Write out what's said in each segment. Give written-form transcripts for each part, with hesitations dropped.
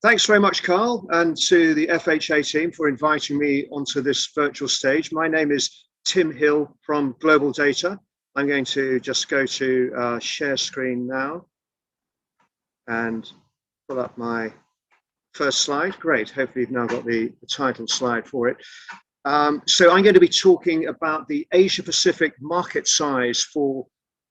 Thanks very much, Carl, and to the FHA team for inviting me onto this virtual stage. My name is Tim Hill from GlobalData. I'm going to just go to share screen now and pull up my first slide. Great, hopefully you've now got the title slide for it. So I'm going to be talking about the Asia Pacific market size for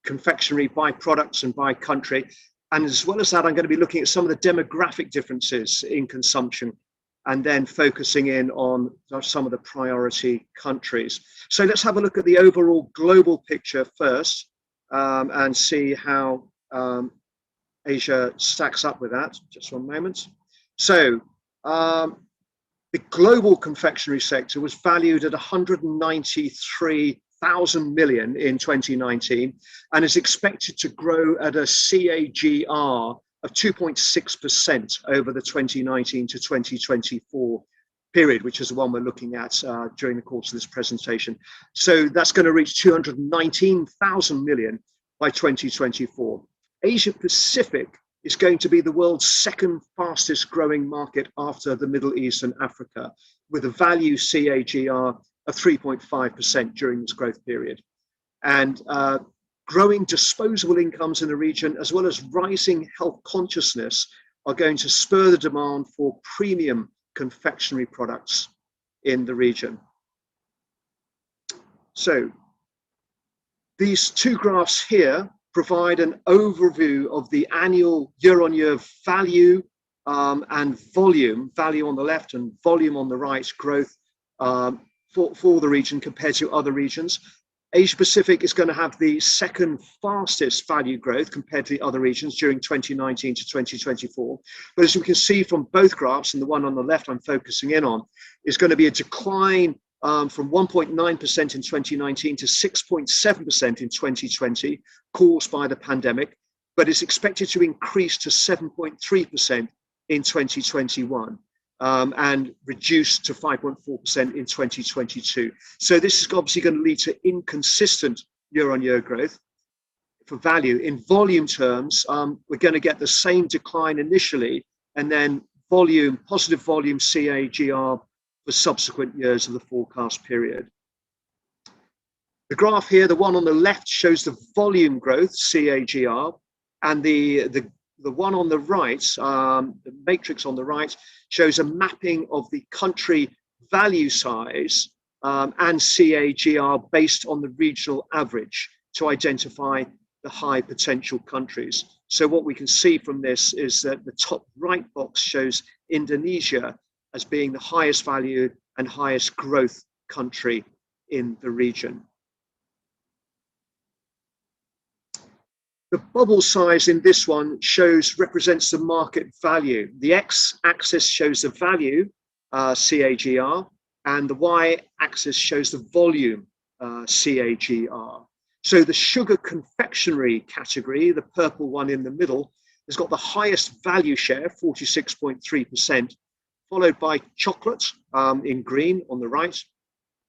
confectionery by products and by country. And as well as that, I'm going to be looking at some of the demographic differences in consumption and then focusing in on some of the priority countries. So let's have a look at the overall global picture first and see how Asia stacks up with that. Just one moment. So the global confectionery sector was valued at 193,000 million in 2019 and is expected to grow at a CAGR of 2.6% over the 2019 to 2024 period, which is the one we're looking at during the course of this presentation. So that's going to reach 219,000 million by 2024. Asia Pacific is going to be the world's second fastest growing market after the Middle East and Africa, with a value CAGR of 3.5% during this growth period. And growing disposable incomes in the region, as well as rising health consciousness, are going to spur the demand for premium confectionery products in the region. So these two graphs here provide an overview of the annual year-on-year value and volume, value on the left and volume on the right, growth for the region compared to other regions. Asia Pacific is going to have the second fastest value growth compared to the other regions during 2019 to 2024. But as we can see from both graphs, and the one on the left I'm focusing in on, is going to be a decline from 1.9% in 2019 to 6.7% in 2020, caused by the pandemic, but is expected to increase to 7.3% in 2021 and reduce to 5.4% in 2022. So this is obviously going to lead to inconsistent year-on-year growth for value. In volume terms, we're going to get the same decline initially, and then volume, positive volume CAGR for subsequent years of the forecast period. The graph here, the one on the left, shows the volume growth CAGR, and the one on the right, the matrix on the right, shows a mapping of the country value size and CAGR based on the regional average to identify the high potential countries. So what we can see from this is that the top right box shows Indonesia as being the highest value and highest growth country in the region. The bubble size in this one represents the market value. The x-axis shows the value, CAGR, and the y-axis shows the volume, CAGR. So the sugar confectionery category, the purple one in the middle, has got the highest value share, 46.3%, followed by chocolate in green on the right,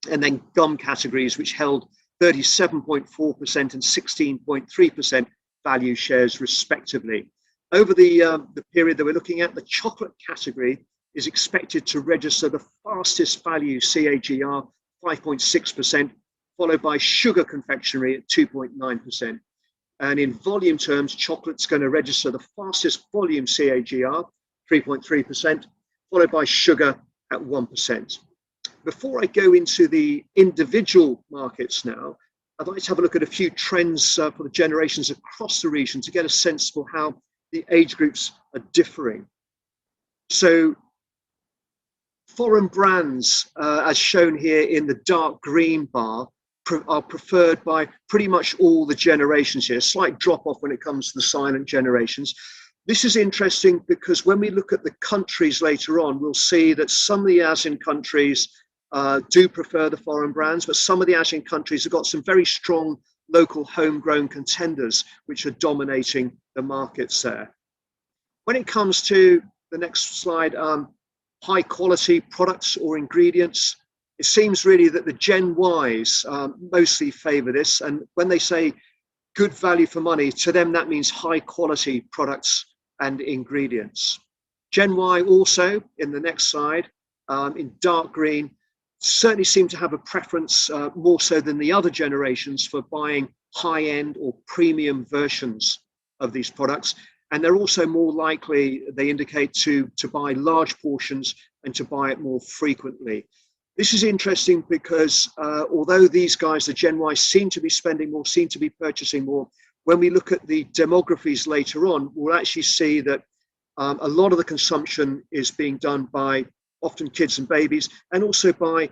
and then gum categories, which held 37.4% and 16.3% value shares respectively. Over the period that we're looking at, the chocolate category is expected to register the fastest value CAGR, 5.6%, followed by sugar confectionery at 2.9%. And in volume terms, chocolate's going to register the fastest volume CAGR, 3.3%, followed by sugar at 1%. Before I go into the individual markets now, I'd like to have a look at a few trends for the generations across the region to get a sense for how the age groups are differing. So foreign brands, as shown here in the dark green bar, are preferred by pretty much all the generations here. Slight drop off when it comes to the silent generations. This is interesting because when we look at the countries later on, we'll see that some of the ASEAN countries do prefer the foreign brands, but some of the ASEAN countries have got some very strong local homegrown contenders which are dominating the markets there. When it comes to the next slide, high quality products or ingredients, it seems really that the Gen Ys mostly favor this, and when they say good value for money, to them that means high quality products and ingredients. Gen Y also, in the next slide, in dark green, certainly seem to have a preference more so than the other generations for buying high-end or premium versions of these products. And they're also more likely, they indicate, to buy large portions and to buy it more frequently. This is interesting because although these guys, the Gen Y, seem to be spending more, seem to be purchasing more, when we look at the demographies later on, we'll actually see that a lot of the consumption is being done by often kids and babies, and also by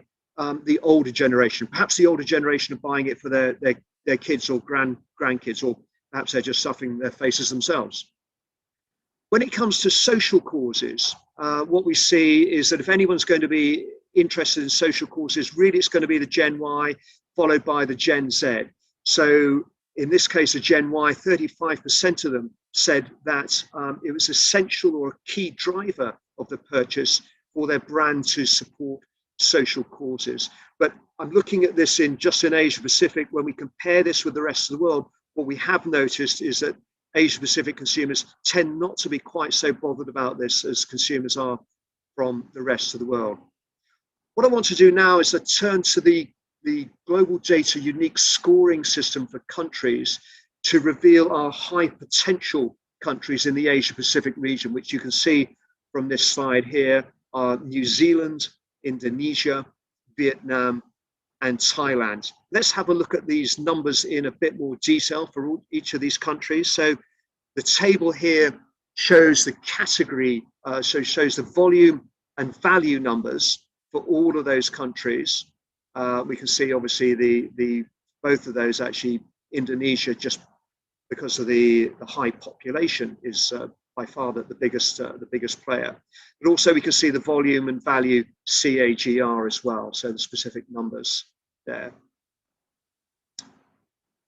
the older generation. Perhaps the older generation are buying it for their kids or grandkids, or perhaps they're just stuffing their faces themselves. When it comes to social causes, what we see is that if anyone's going to be interested in social causes, really it's going to be the Gen Y, followed by the Gen Z. So in this case, the Gen Y, 35% of them said that it was essential or a key driver of the purchase for their brand to support social causes. But I'm looking at this just in Asia Pacific. When we compare this with the rest of the world, what we have noticed is that Asia Pacific consumers tend not to be quite so bothered about this as consumers are from the rest of the world. What I want to do now is to turn to the GlobalData unique scoring system for countries to reveal our high potential countries in the Asia Pacific region, which you can see from this slide here are New Zealand, Indonesia, Vietnam, and Thailand. Let's have a look at these numbers in a bit more detail for each of these countries. So the table here shows the category, so shows the volume and value numbers for all of those countries. We can see obviously the both of those, actually Indonesia, just because of the high population, is by far the biggest player. But also we can see the volume and value CAGR as well, so the specific numbers there.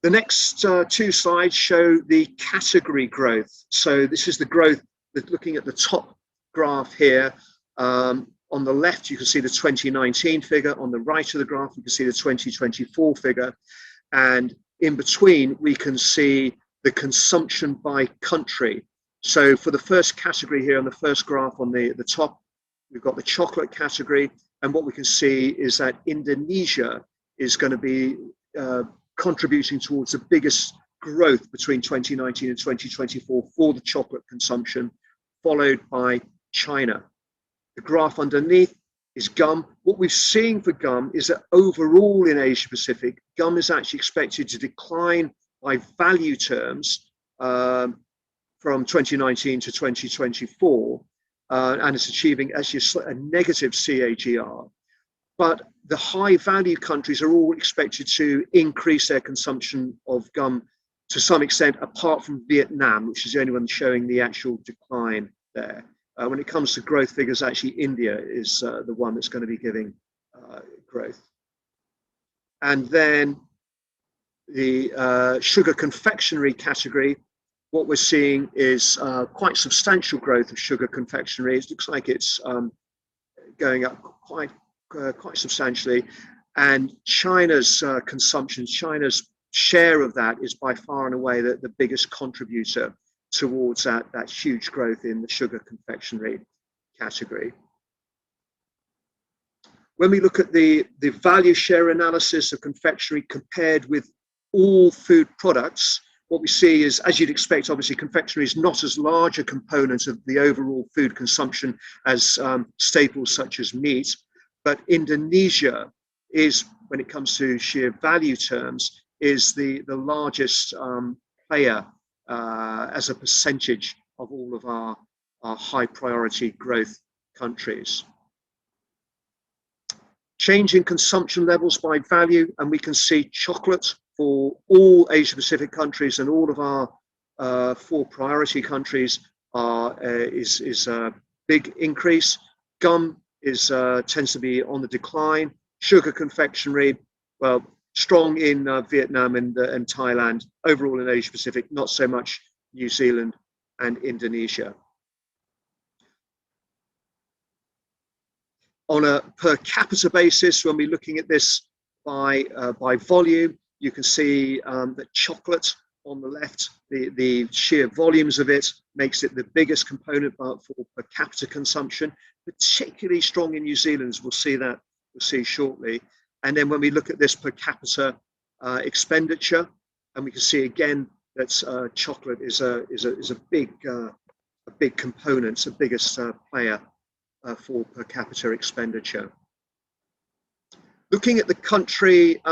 The next two slides show the category growth. So this is the growth, looking at the top graph here. On the left, you can see the 2019 figure. On the right of the graph, you can see the 2024 figure. And in between, we can see the consumption by country. So for the first category here on the first graph on the top, we've got the chocolate category. And what we can see is that Indonesia is going to be contributing towards the biggest growth between 2019 and 2024 for the chocolate consumption, followed by China. The graph underneath is gum. What we're seeing for gum is that overall in Asia Pacific, gum is actually expected to decline by value terms from 2019 to 2024, and it's achieving actually a negative CAGR. But the high value countries are all expected to increase their consumption of gum to some extent, apart from Vietnam, which is the only one showing the actual decline there. When it comes to growth figures, actually India is the one that's going to be giving growth. And then the sugar confectionery category, what we're seeing is quite substantial growth of sugar confectionery. It looks like it's going up quite substantially. And China's consumption, China's share of that is by far and away the biggest contributor towards that huge growth in the sugar confectionery category. When we look at the value share analysis of confectionery compared with all food products, what we see is, as you'd expect, obviously confectionery is not as large a component of the overall food consumption as staples such as meat, but Indonesia is, when it comes to sheer value terms, is the largest player as a percentage of all of our high priority growth countries. Change in consumption levels by value, and we can see chocolate for all Asia Pacific countries and all of our 4 priority countries is a big increase. Gum tends to be on the decline. Sugar confectionery, well, strong in Vietnam and Thailand. Overall in Asia Pacific, not so much New Zealand and Indonesia. On a per capita basis, when we're looking at this by volume, you can see that chocolate on the left, the sheer volumes of it makes it the biggest component for per capita consumption, particularly strong in New Zealand, as we'll see shortly. And then when we look at this per capita expenditure, and we can see again that chocolate is a big component, it's the biggest player for per capita expenditure. Looking at the country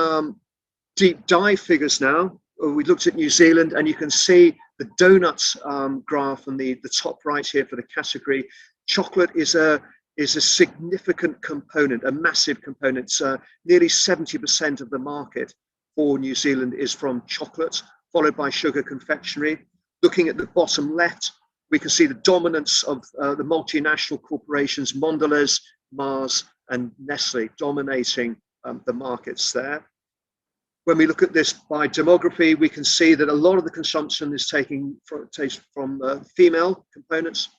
deep dive figures now, we looked at New Zealand, and you can see the donuts graph on the top right here for the category. Chocolate is a significant component, a massive component. Nearly 70% of the market for New Zealand is from chocolate, followed by sugar confectionery. Looking at the bottom left, we can see the dominance of the multinational corporations, Mondelez, Mars, and Nestle dominating the markets there. When we look at this by demography, we can see that a lot of the consumption is taken from female components.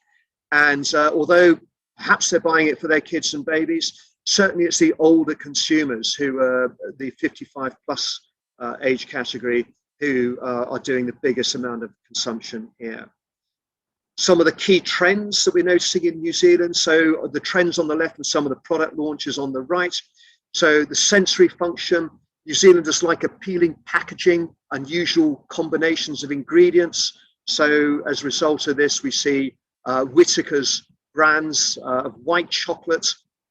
And although perhaps they're buying it for their kids and babies, certainly it's the older consumers who are the 55 plus age category who are doing the biggest amount of consumption here. Some of the key trends that we're noticing in New Zealand, so the trends on the left and some of the product launches on the right. So the sensory function, New Zealanders like appealing packaging, unusual combinations of ingredients. So as a result of this, we see Whittaker's brands of white chocolate,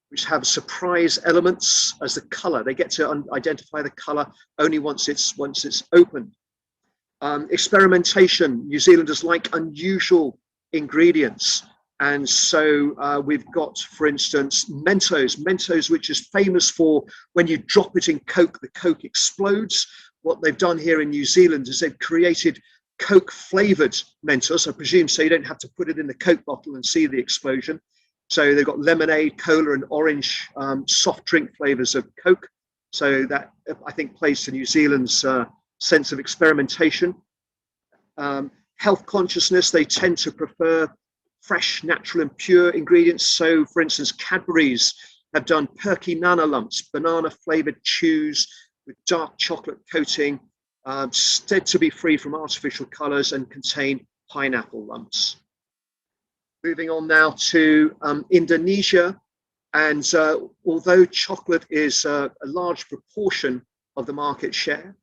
which have surprise elements as the color. They get to identify the color only once it's opened. Experimentation, New Zealanders like unusual ingredients. And so we've got, for instance, Mentos, which is famous for when you drop it in Coke, the Coke explodes. What they've done here in New Zealand is they've created Coke flavored Mentos, I presume, so you don't have to put it in the Coke bottle and see the explosion. So they've got lemonade, cola, and orange soft drink flavors of Coke. So that, I think, plays to New Zealand's sense of experimentation. Health consciousness, they tend to prefer fresh, natural, and pure ingredients. So, for instance, Cadbury's have done perky nana lumps, banana-flavored chews with dark chocolate coating, said to be free from artificial colors and contain pineapple lumps. Moving on now to Indonesia, and although chocolate is a large proportion of the market share,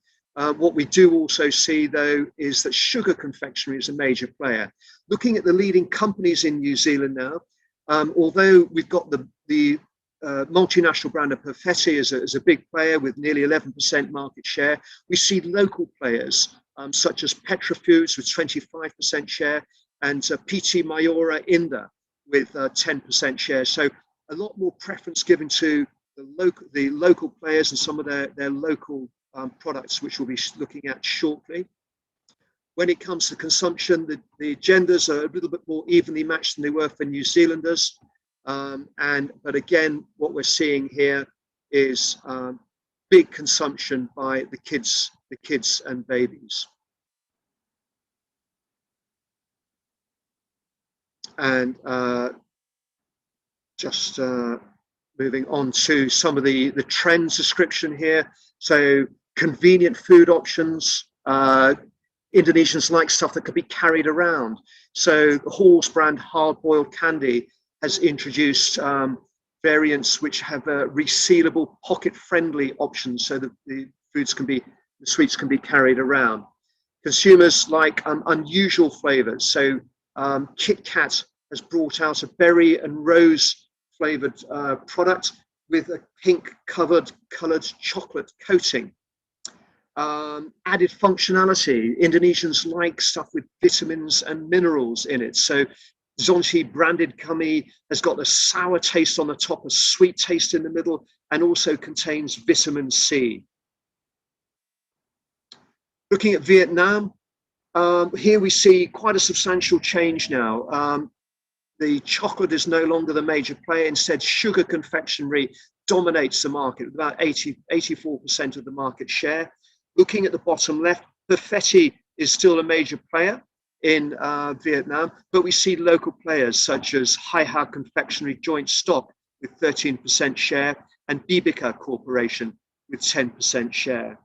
what we do also see, though, is that sugar confectionery is a major player. Looking at the leading companies in New Zealand now, although we've got the multinational brand of Confectionery as a big player with nearly 11% market share, we see local players such as Petra Foods with 25% share and PT Mayora Indah with 10% share. So a lot more preference given to the local players and some of their local products, which we'll be looking at shortly. When it comes to consumption, the genders are a little bit more evenly matched than they were for New Zealanders. But again, what we're seeing here is big consumption by the kids and babies. And just moving on to some of the trends description here. So convenient food options. Indonesians like stuff that could be carried around. So the Hall's brand hard-boiled candy has introduced variants which have resealable, pocket-friendly options, so that the sweets can be carried around. Consumers like unusual flavors. So Kit Kat has brought out a berry and rose flavored product with a pink coloured chocolate coating. Added functionality. Indonesians like stuff with vitamins and minerals in it. So Zonti branded gummy has got a sour taste on the top, a sweet taste in the middle, and also contains vitamin C. Looking at Vietnam, here we see quite a substantial change now. The chocolate is no longer the major player. Instead, sugar confectionery dominates the market with about 84% of the market share. Looking at the bottom left, Confectionery is still a major player in Vietnam, but we see local players such as Hai Ha Confectionery Joint Stock with 13% share and Bibika Corporation with 10% share.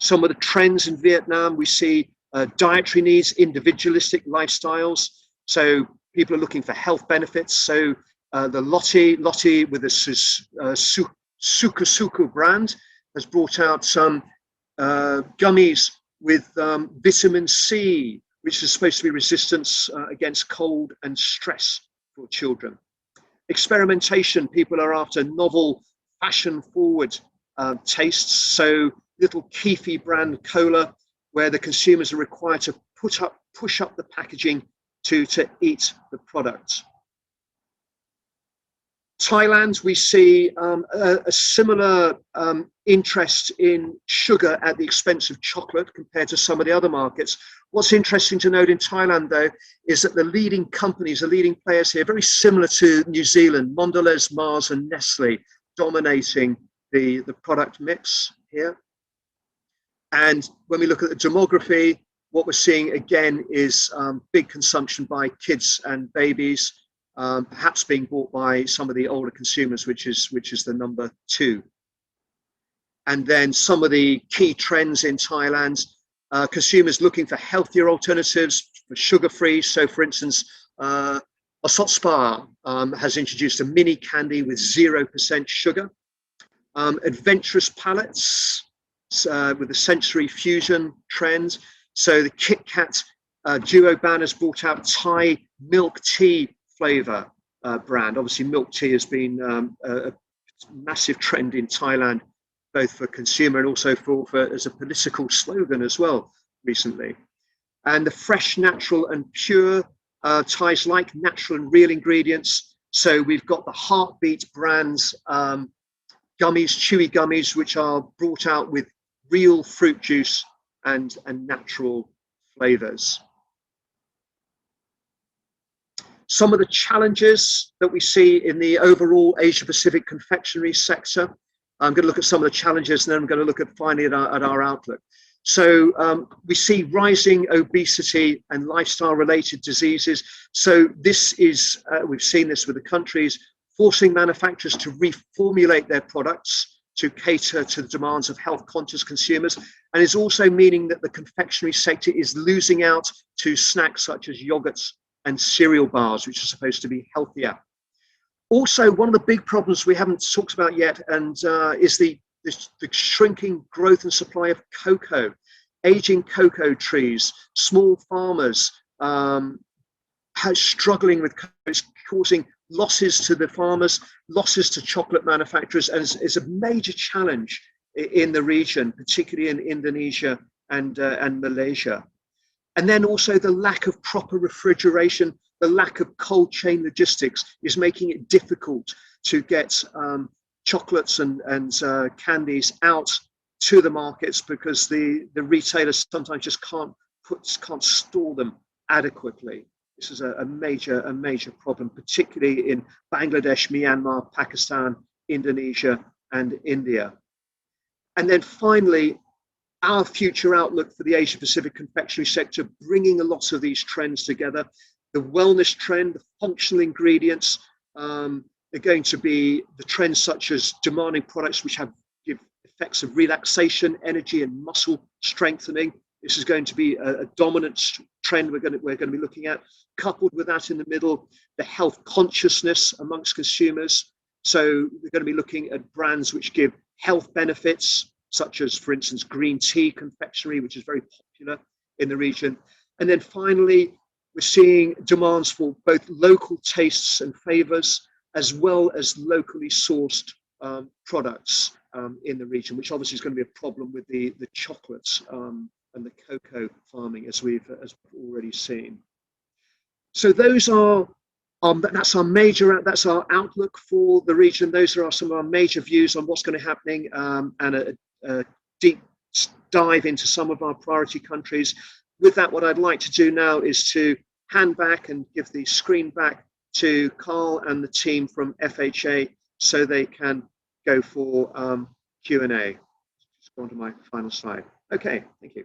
Some of the trends in Vietnam, we see dietary needs, individualistic lifestyles. So people are looking for health benefits. So the Lotte with the Suku Suku brand has brought out some gummies with vitamin C, which is supposed to be resistance against cold and stress for children. Experimentation, people are after novel, fashion-forward tastes. So little Keefy brand cola, where the consumers are required to push up the packaging to eat the product. Thailand, we see a similar interest in sugar at the expense of chocolate compared to some of the other markets. What's interesting to note in Thailand, though, is that the leading companies, the leading players here, very similar to New Zealand, Mondelez, Mars, and Nestle, dominating the product mix here. And when we look at the demography, what we're seeing again is big consumption by kids and babies, perhaps being bought by some of the older consumers, which is the number 2. And then some of the key trends in Thailand, consumers looking for healthier alternatives, for sugar-free. So for instance, Asot Spa has introduced a mini candy with 0% sugar. Adventurous palettes with the sensory fusion trend. So the Kit Kat Duo Ban has brought out Thai milk tea flavor brand. Obviously, milk tea has been a massive trend in Thailand, both for consumer and also for as a political slogan as well recently. And the fresh, natural and pure, Thais like natural and real ingredients. So we've got the Heartbeat brands, gummies, chewy gummies, which are brought out with real fruit juice and natural flavors. Some of the challenges that we see in the overall Asia Pacific confectionery sector. I'm going to look at some of the challenges, and then I'm going to look at finally at our outlook. So we see rising obesity and lifestyle related diseases. So this is, we've seen this with the countries, forcing manufacturers to reformulate their products to cater to the demands of health conscious consumers. And it's also meaning that the confectionery sector is losing out to snacks such as yogurts and cereal bars, which are supposed to be healthier. Also, one of the big problems we haven't talked about yet and is the shrinking growth and supply of cocoa, aging cocoa trees, small farmers struggling with cocoa. It's causing losses to the farmers, losses to chocolate manufacturers, and is a major challenge in the region, particularly in Indonesia and Malaysia. And then also the lack of proper refrigeration, the lack of cold chain logistics is making it difficult to get chocolates and candies out to the markets, because the retailers sometimes just can't store them adequately. This is a major problem, particularly in Bangladesh, Myanmar, Pakistan, Indonesia, and India. And then finally, our future outlook for the Asia Pacific confectionery sector, bringing a lot of these trends together. The wellness trend, the functional ingredients, are going to be the trends such as demanding products which give effects of relaxation, energy, and muscle strengthening. This is going to be a dominant trend we're going to be looking at. Coupled with that in the middle, the health consciousness amongst consumers. So we're going to be looking at brands which give health benefits, such as, for instance, green tea confectionery, which is very popular in the region. And then finally, we're seeing demands for both local tastes and flavors, as well as locally sourced products in the region, which obviously is going to be a problem with the chocolates and the cocoa farming, as we've already seen. So those are that's our outlook for the region. Those are some of our major views on what's going to be happening, and a deep dive into some of our priority countries. With that, what I'd like to do now is to hand back and give the screen back to Carl and the team from FHA so they can go for Q&A. Just go on to my final slide. Okay, thank you.